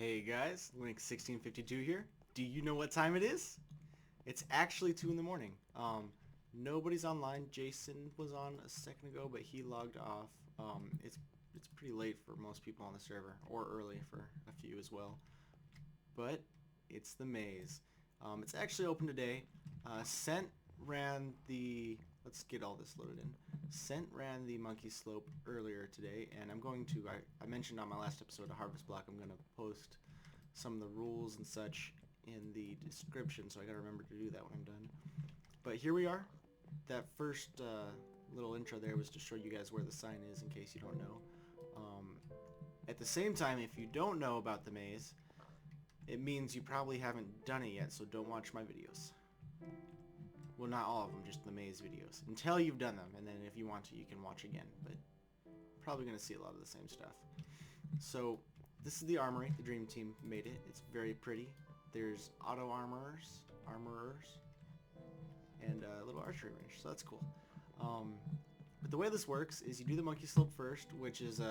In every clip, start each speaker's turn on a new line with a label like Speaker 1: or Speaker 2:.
Speaker 1: Hey guys, Link1652 here. Do you know what time it is? It's actually 2 in the morning. Nobody's online. Jason was on a second ago, but he logged off. It's pretty late for most people on the server, or early for a few as well. But it's the maze. It's actually open today. Scent ran the... Let's get all this loaded in. Scent ran the Monkey Slope earlier today, and I'm going to... I mentioned on my last episode of Harvest Block, I'm going to post some of the rules and such in the description, so I gotta remember to do that when I'm done. But here we are. That first little intro there was to show you guys where the sign is in case you don't know. At the same time, if you don't know about the maze, it means you probably haven't done it yet, so don't watch my videos. Well, not all of them, just the maze videos. Until you've done them, and then if you want to, you can watch again. But probably going to see a lot of the same stuff. So, this is the armory. The Dream Team made it. It's very pretty. There's auto armorers, and a little archery range, so that's cool. But the way this works is you do the Monkey Slope first, which is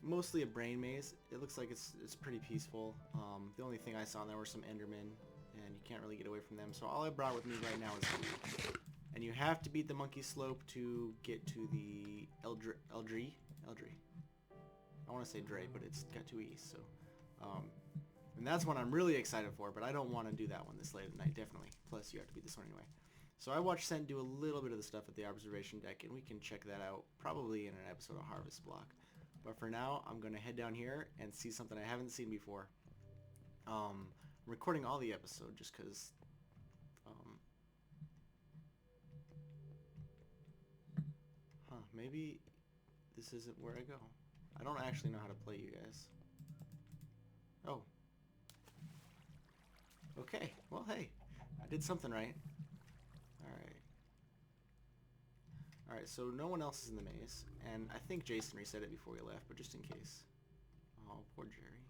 Speaker 1: mostly a brain maze. It looks like it's pretty peaceful. The only thing I saw in there were some Endermen, and you can't really get away from them. So all I brought with me right now is food. And you have to beat the Monkey Slope to get to the Eldrey. I want to say Dre, but it's got two E's. So, and that's one I'm really excited for. But I don't want to do that one this late at night, definitely. Plus, you have to beat this one anyway. So I watched Scent do a little bit of the stuff at the observation deck, and we can check that out probably in an episode of Harvest Block. But for now, I'm going to head down here and see something I haven't seen before. I'm recording all the episode just because... maybe this isn't where I go. I don't actually know how to play, you guys. Oh. Okay, well hey, I did something right. Alright, so no one else is in the maze, and I think Jason reset it before he left, but just in case. Oh, poor Jerry.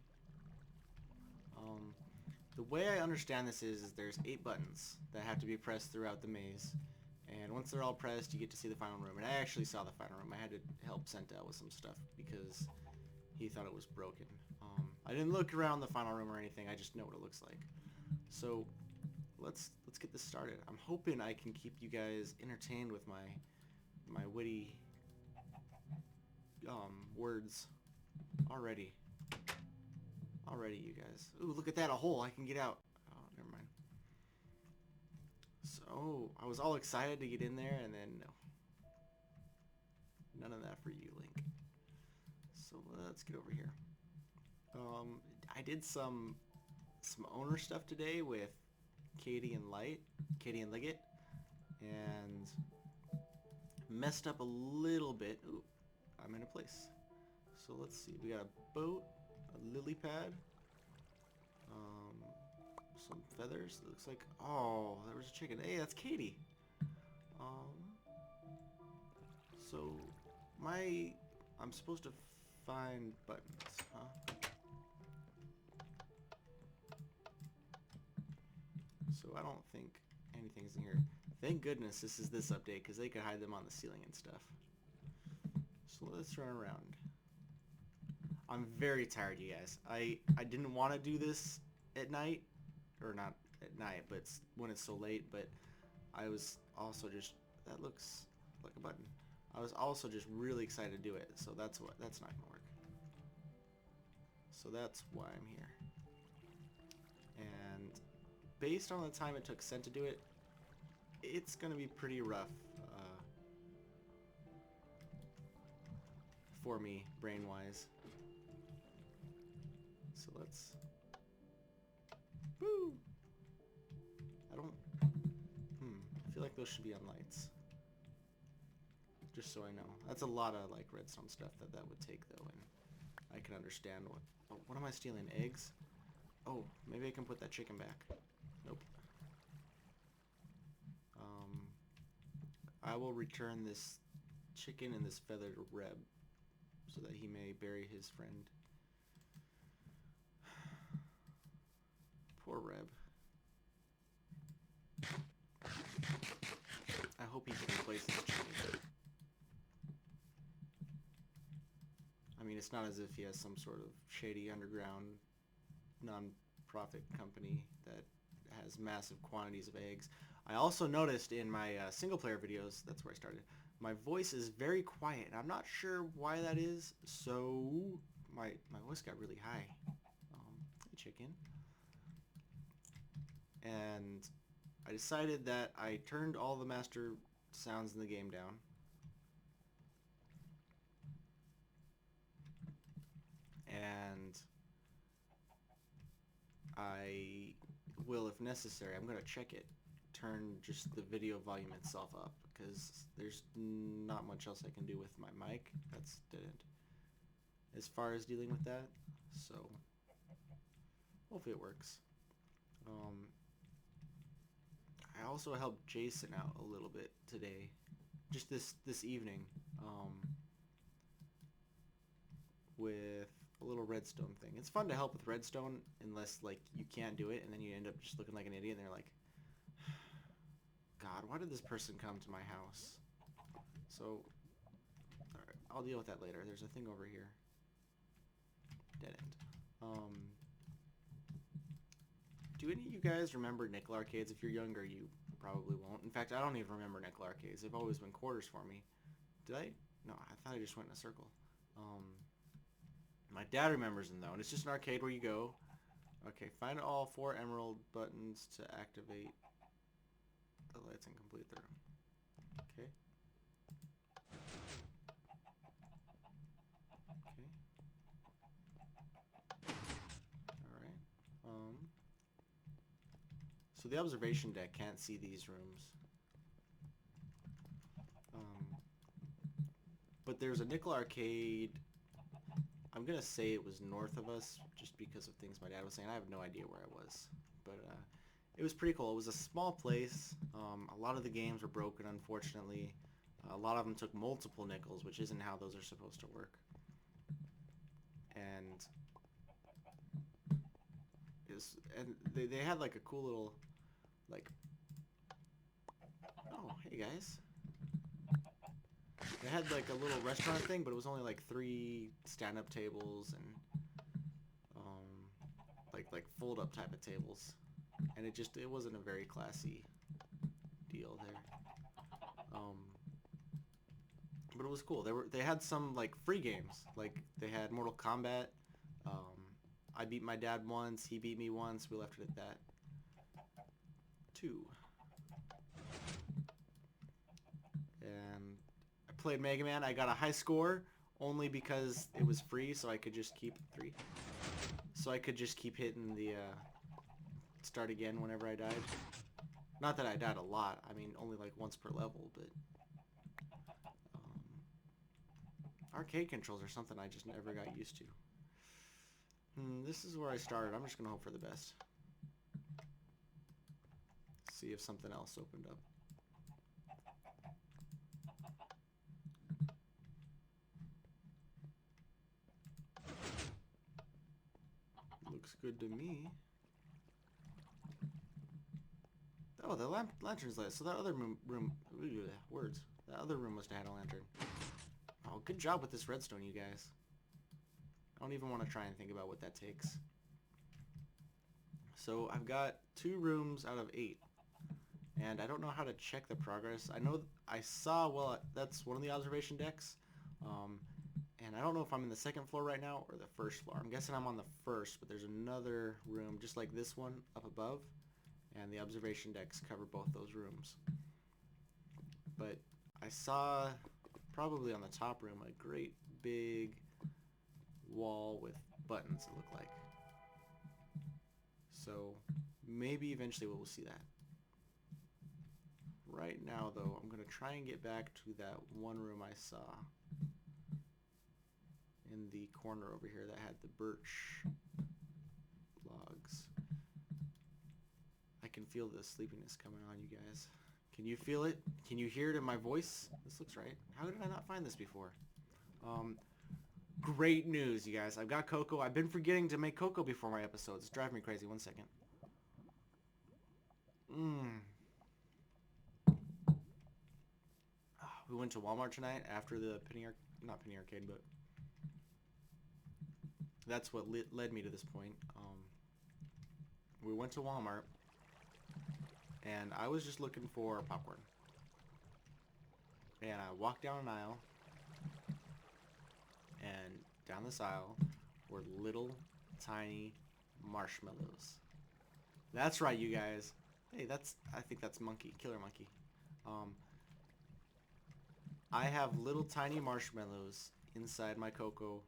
Speaker 1: The way I understand this is there's 8 buttons that have to be pressed throughout the maze, and once they're all pressed, you get to see the final room. And I actually saw the final room. I had to help Sent out with some stuff because he thought it was broken. I didn't look around the final room or anything. I just know what it looks like. So let's get this started. I'm hoping I can keep you guys entertained with my witty words already. Already, you guys. Ooh, look at that, a hole. I can get out. Oh, never mind. So, I was all excited to get in there, and then no. None of that for you, Link. So, let's get over here. I did some owner stuff today with Katie and Liggett, and messed up a little bit. Ooh, I'm in a place. So, let's see. We got a boat. A lily pad, some feathers. It looks like, oh, there was a chicken. Hey, that's Katie. So I'm supposed to find buttons, huh? So I don't think anything's in here. Thank goodness this is this update, because they could hide them on the ceiling and stuff. So let's run around. I'm very tired, you guys. I didn't want to do this at night, or not at night, but when it's so late, but I was also just, that looks like a button. I was also just really excited to do it, so that's not gonna work. So that's why I'm here. And based on the time it took Scent to do it, it's gonna be pretty rough for me, brain-wise. So let's... Woo! I don't... I feel like those should be on lights. Just so I know. That's a lot of, like, redstone stuff that would take, though, and I can understand what... Oh, what am I stealing? Eggs? Oh, maybe I can put that chicken back. Nope. I will return this chicken and this feathered Reb so that he may bury his friend. Poor Reb. I hope he can replace his chicken. I mean, it's not as if he has some sort of shady underground non-profit company that has massive quantities of eggs. I also noticed in my single-player videos, that's where I started, my voice is very quiet. I'm not sure why that is, so my voice got really high. Hey, chicken. And I decided that I turned all the master sounds in the game down. And I will, if necessary, I'm going to check it, turn just the video volume itself up, because there's not much else I can do with my mic. That's dead end as far as dealing with that, so hopefully it works. I also helped Jason out a little bit today, just this evening, with a little redstone thing. It's fun to help with redstone unless like you can't do it and then you end up just looking like an idiot and they're like, God, why did this person come to my house? So, alright, I'll deal with that later. There's a thing over here. Dead end. Do any of you guys remember nickel arcades? If you're younger, you probably won't. In fact, I don't even remember nickel arcades. They've always been quarters for me. Did I? No, I thought I just went in a circle. My dad remembers them though, and it's just an arcade where you go. Okay, find all 4 emerald buttons to activate the lights and complete the room. Okay. Okay. Alright. So the observation deck can't see these rooms. But there's a nickel arcade. I'm gonna say it was north of us, just because of things my dad was saying. I have no idea where I was, but it was pretty cool. It was a small place. A lot of the games were broken, unfortunately. A lot of them took multiple nickels, which isn't how those are supposed to work. And they had like a cool little, like, oh, hey guys. They had like a little restaurant thing, but it was only like 3 stand-up tables and like fold-up type of tables, and it wasn't a very classy deal there. But it was cool. They had some like free games, like they had Mortal Kombat. I beat my dad once. He beat me once. We left it at that. 2. And I played Mega Man. I got a high score only because it was free, so I could just keep 3. So I could just keep hitting the start again whenever I died. Not that I died a lot. I mean, only like once per level, but arcade controls are something I just never got used to. This is where I started. I'm just gonna hope for the best. See if something else opened up. Looks good to me. Oh, the lantern's lit. So that other room words. That other room must have had a lantern. Oh, good job with this redstone, you guys. I don't even want to try and think about what that takes. So I've got 2 rooms out of 8. And I don't know how to check the progress. I know I saw, well, that's one of the observation decks. And I don't know if I'm in the 2nd floor right now or the 1st floor. I'm guessing I'm on the 1st, but there's another room just like this one up above. And the observation decks cover both those rooms. But I saw, probably on the top room, a great big wall with buttons, it looked like. So maybe eventually we'll see that. Right now, though, I'm going to try and get back to that one room I saw in the corner over here that had the birch logs. I can feel the sleepiness coming on, you guys. Can you feel it? Can you hear it in my voice? This looks right. How did I not find this before? Great news, you guys. I've got cocoa. I've been forgetting to make cocoa before my episodes. It's driving me crazy. 1 second. We went to Walmart tonight after the not Penny Arcade, but that's what led me to this point. We went to Walmart, and I was just looking for popcorn. And I walked down an aisle, and down this aisle were little tiny marshmallows. That's right, you guys. Hey, I think that's Monkey, Killer Monkey. Um, I have little tiny marshmallows inside my Coco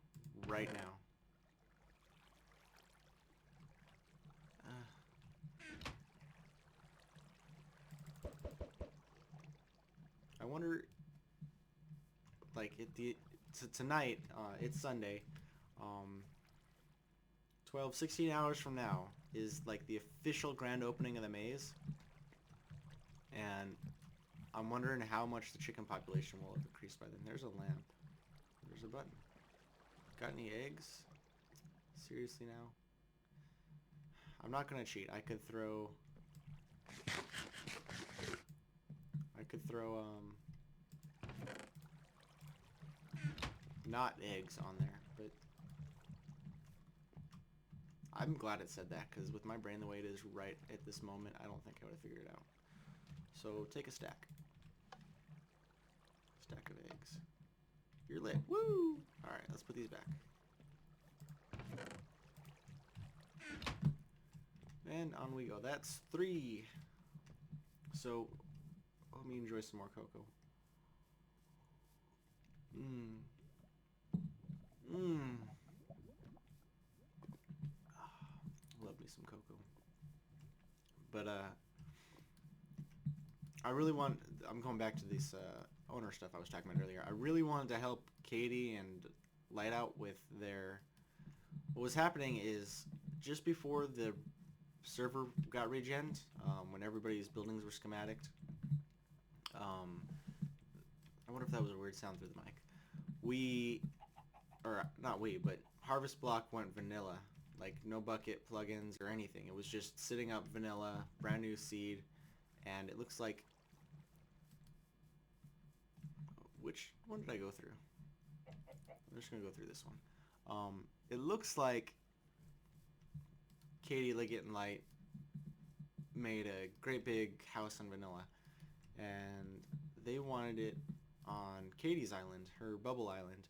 Speaker 1: right now. I wonder, like, tonight, it's Sunday, um, 12, 16 hours from now is, like, the official grand opening of the maze, and I'm wondering how much the chicken population will have increased by then. There's a lamp. There's a button. Got any eggs? Seriously now? I'm not gonna cheat. I could throw, not eggs on there, but I'm glad it said that, because with my brain the way it is right at this moment, I don't think I would have figured it out. So take a stack. Stack of eggs. You're lit. Woo! Alright, let's put these back. And on we go. That's 3. So, let me enjoy some more cocoa. Mmm. Mmm. Love me some cocoa. But, I'm going back to this owner stuff I was talking about earlier. I really wanted to help Katie and Lightout with their... What was happening is, just before the server got regened, when everybody's buildings were schematicked, I wonder if that was a weird sound through the mic. But Harvest Block went vanilla. Like, no bucket plugins or anything. It was just sitting up vanilla, brand new seed, and it looks like... Which one did I go through? I'm just gonna go through this one. It looks like Katie, Liggett, and Light made a great big house on vanilla, and they wanted it on Katie's island, her bubble island.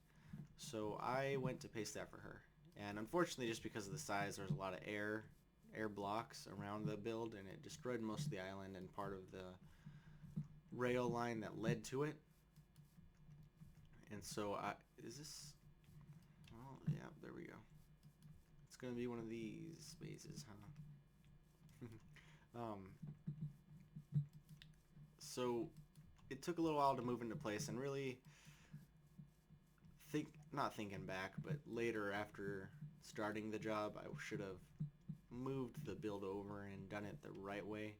Speaker 1: So I went to paste that for her. And unfortunately, just because of the size, there's a lot of air blocks around the build, and it destroyed most of the island and part of the rail line that led to it. And so is this... Oh, yeah, there we go. It's going to be one of these mazes, huh? So it took a little while to move into place, and really not thinking back, but later after starting the job, I should have moved the build over and done it the right way.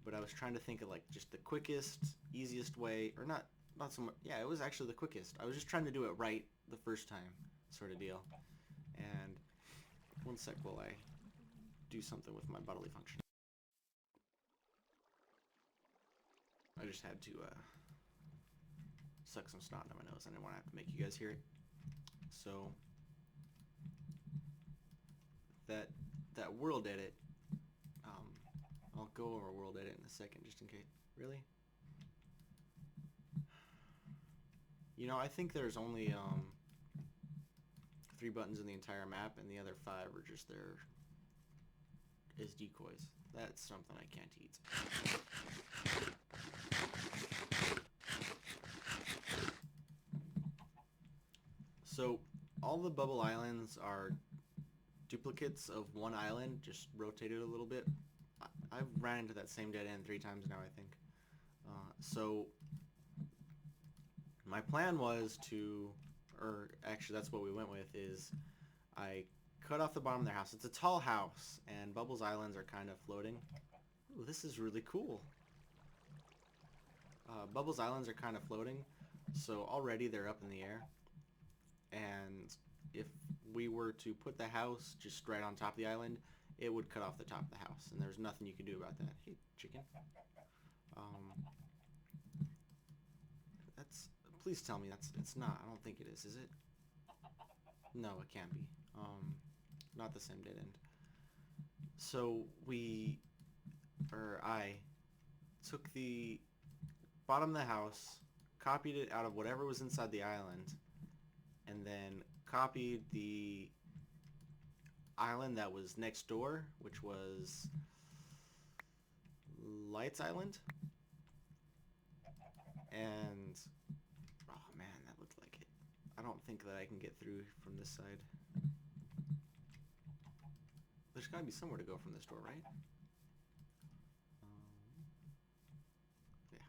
Speaker 1: But I was trying to think of, like, just the quickest, easiest way, or not so much. Yeah, it was actually the quickest. I was just trying to do it right the first time, sort of deal. And one sec while I do something with my bodily function. I just had to suck some snot into my nose. I didn't want to have to make you guys hear it. So that world edit, I'll go over world edit in a second, just in case. Really? You know, I think there's only 3 buttons in the entire map, and the other 5 are just there as decoys. That's something I can't eat. So all the bubble islands are duplicates of one island, just rotated a little bit. I've ran into that same dead end 3 times now, I think. So my plan was to, or actually that's what we went with, is I cut off the bottom of their house. It's a tall house, and Bubbles Islands are kind of floating. Ooh, this is really cool. Bubbles Islands are kind of floating, so already they're up in the air. And if we were to put the house just right on top of the island, it would cut off the top of the house, and there's nothing you can do about that. Hey, chicken. Please tell me it's not. I don't think it is it? No, it can't be. Not the same dead end. So I took the bottom of the house, copied it out of whatever was inside the island, and then copied the island that was next door, which was Lights Island. And oh man, that looked like it. I don't think that I can get through from this side. There's gotta be somewhere to go from this door, right? Yeah.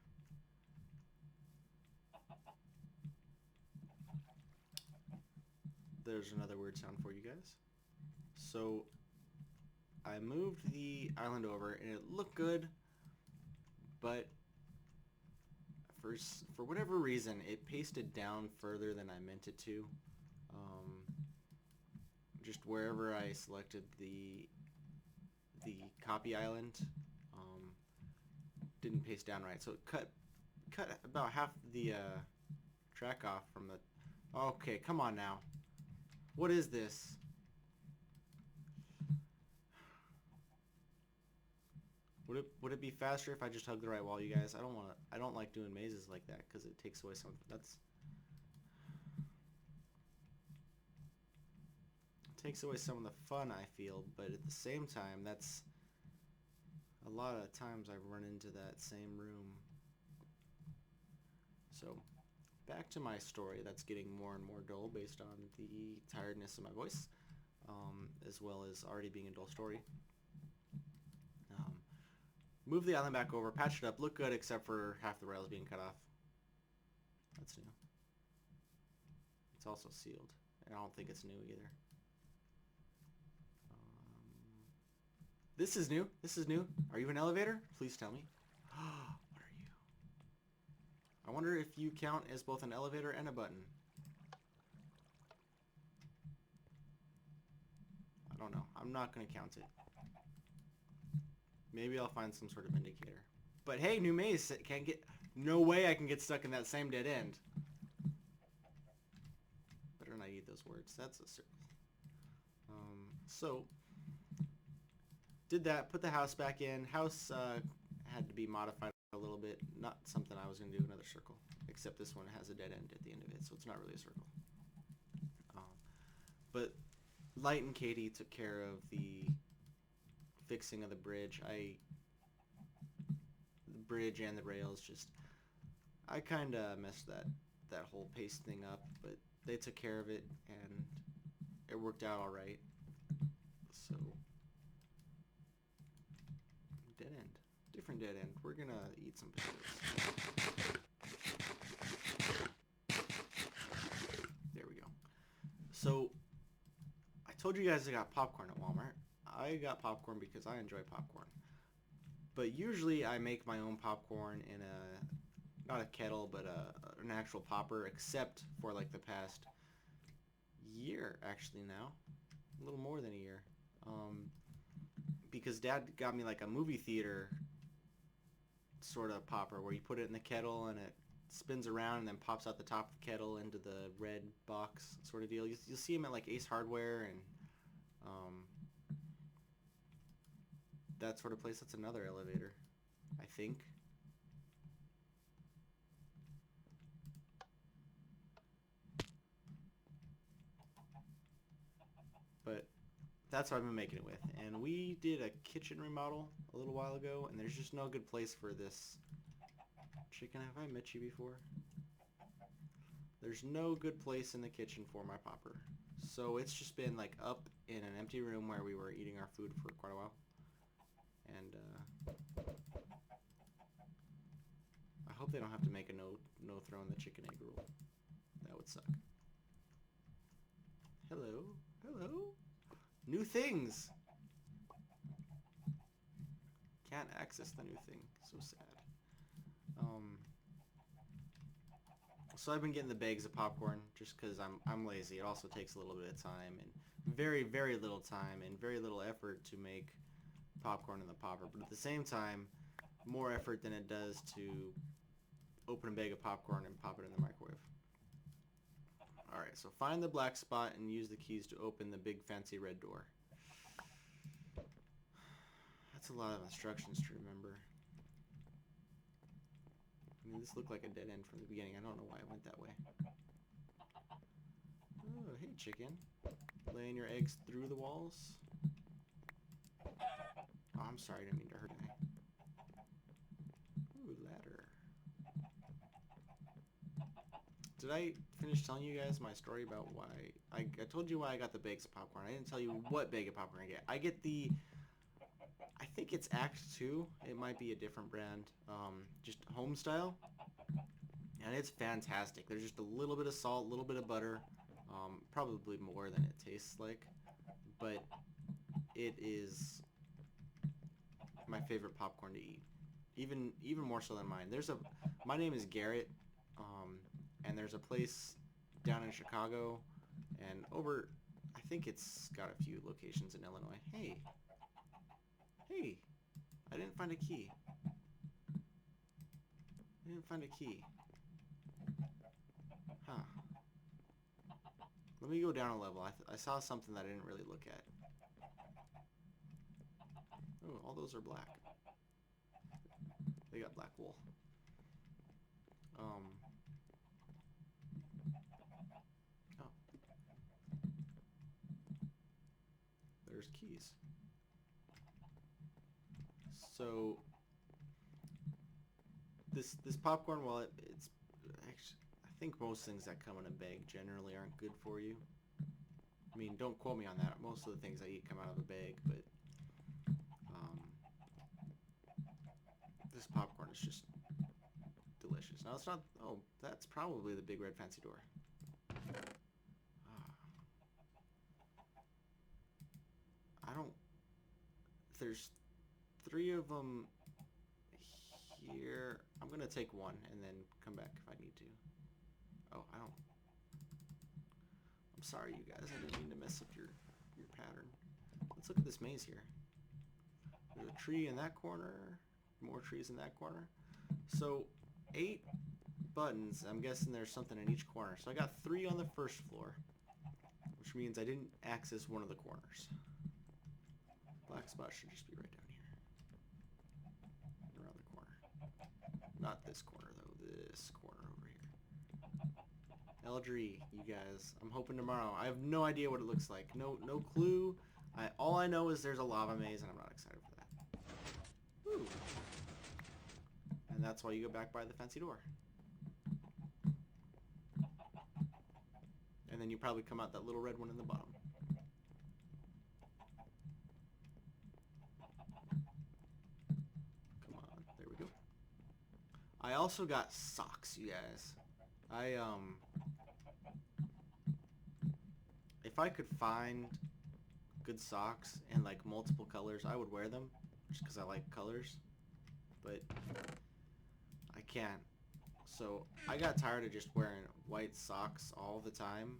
Speaker 1: There's another weird sound for you guys. So I moved the island over and it looked good, but for whatever reason it pasted down further than I meant it to. Just wherever I selected the copy island, didn't paste down right, so it cut about half the track off from the. Okay, come on now. What is this? Would it be faster if I just hugged the right wall, you guys? I don't like doing mazes like that because it takes away some. Takes away some of the fun I feel, but at the same time, that's a lot of times I've run into that same room. So, back to my story that's getting more and more dull based on the tiredness of my voice, as well as already being a dull story. Move the island back over, patch it up, look good except for half the rails being cut off. That's new. It's also sealed, and I don't think it's new either. This is new. This is new. Are you an elevator? Please tell me. What are you? I wonder if you count as both an elevator and a button. I don't know. I'm not going to count it. Maybe I'll find some sort of indicator. But hey, new maze. Can't get. No way I can get stuck in that same dead end. Better not eat those words. That's a circle. So did that. Put the house back in. House had to be modified a little bit. Not something I was going to do another circle. Except this one has a dead end at the end of it, so it's not really a circle. But Light and Katie took care of the fixing of the bridge. The bridge and the rails just, I kind of messed that whole paste thing up, but they took care of it and it worked out all right. So dead end, different dead end. We're gonna eat some potatoes. There we go. So I told you guys I got popcorn at Walmart. I got popcorn because I enjoy popcorn. But usually I make my own popcorn in not a kettle, but an actual popper, except for like the past year, actually now. A little more than a year. Because Dad got me like a movie theater sort of popper where you put it in the kettle and it spins around and then pops out the top of the kettle into the red box sort of deal. You'll see them at like Ace Hardware and that sort of place. That's another elevator, I think. But that's what I've been making it with. And we did a kitchen remodel a little while ago, and there's just no good place for this chicken. Have I met you before? There's no good place in the kitchen for my popper. So it's just been like up in an empty room where we were eating our food for quite a while. And I hope they don't have to make a no throwing the chicken egg rule. That would suck. Hello? Hello? New things! Can't access the new thing. So sad. So I've been getting the bags of popcorn just because I'm lazy. It also takes a little bit of time and very, very little time and very little effort to make popcorn in the popper. But at the same time, more effort than it does to open a bag of popcorn and pop it in the microwave. Alright, so find the black spot and use the keys to open the big fancy red door. That's a lot of instructions to remember. I mean, this looked like a dead end from the beginning. I don't know why I went that way. Oh, hey chicken. Laying your eggs through the walls? Oh, I'm sorry, I didn't mean to hurt you. Ooh, ladder. Did I finish telling you guys my story about why... I told you why I got the bags of popcorn. I didn't tell you what bag of popcorn I get. I get the... I think it's Act 2. It might be a different brand. Just home style. And it's fantastic. There's just a little bit of salt, a little bit of butter. Probably more than it tastes like. But it is my favorite popcorn to eat. Even more so than mine. My name is Garrett. And there's a place down in Chicago. And over... I think it's got a few locations in Illinois. Hey. Hey. I didn't find a key. Huh. Let me go down a level. I saw something that I didn't really look at. Oh, all those are black. They got black wool. Oh. There's keys. So this popcorn, well, it's actually, I think most things that come in a bag generally aren't good for you. I mean, don't quote me on that. Most of the things I eat come out of a bag, but this popcorn is just delicious. Now it's not. Oh, that's probably the big red fancy door. I don't. There's 3 of them here. I'm gonna take one and then come back if I need to. Oh, I don't. I'm sorry, you guys. I didn't mean to mess up your pattern. Let's look at this maze here. There's a tree in that corner. More trees in that corner. So 8 buttons. I'm guessing there's something in each corner. So I got 3 on the first floor, which means I didn't access one of the corners. Black spot should just be right down here. Around the corner. Not this corner, though. This corner over here. Eldrey, you guys. I'm hoping tomorrow. I have no idea what it looks like. No clue. All I know is there's a lava maze, and I'm not excited for that. Woo. And that's why you go back by the fancy door. And then you probably come out that little red one in the bottom. I also got socks, you guys. If I could find good socks in like multiple colors, I would wear them just because I like colors, but I can't. So I got tired of just wearing white socks all the time,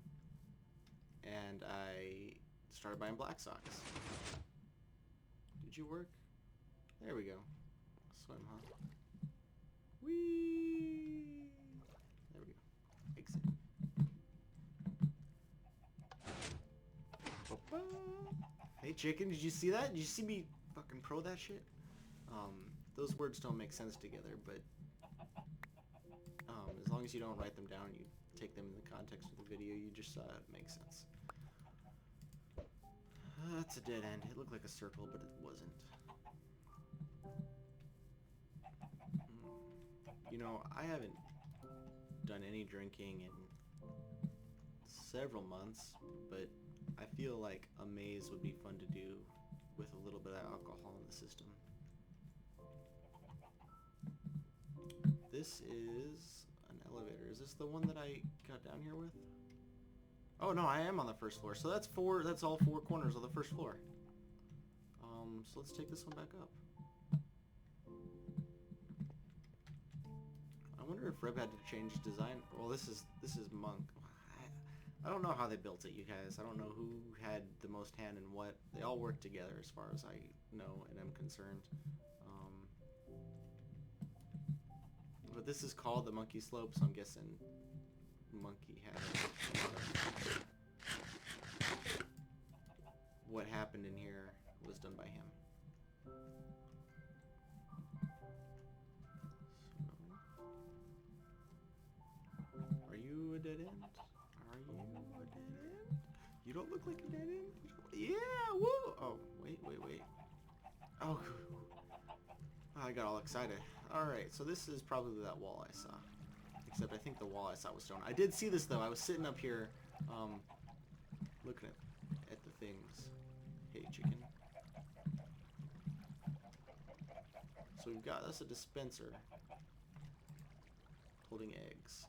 Speaker 1: and I started buying black socks. Did you work? There we go. Swim, huh? Whee! There we go. Exit. Hey chicken, did you see that? Did you see me fucking pro that shit? Those words don't make sense together, but as long as you don't write them down, you take them in the context of the video you just saw, it makes sense. That's a dead end. It looked like a circle, but it wasn't. You know, I haven't done any drinking in several months, but I feel like a maze would be fun to do with a little bit of alcohol in the system. This is an elevator. Is this the one that I got down here with? Oh no, I am on the first floor. So that's all 4 corners of the first floor. So let's take this one back up. I wonder if Reb had to change design. Well, this is Monk. I don't know how they built it, you guys. I don't know who had the most hand in what. They all work together as far as I know and am concerned. But this is called the Monkey Slope, so I'm guessing monkey had what happened in here was done by him. So, are you a dead end? Are you a dead end? You don't look like a dead end. Yeah, woo! Oh, wait. Oh, I got all excited. Alright, so this is probably that wall I saw. Except I think the wall I saw was stone. I did see this, though. I was sitting up here, looking at the things. Hey, chicken. So we've got, that's a dispenser. Holding eggs.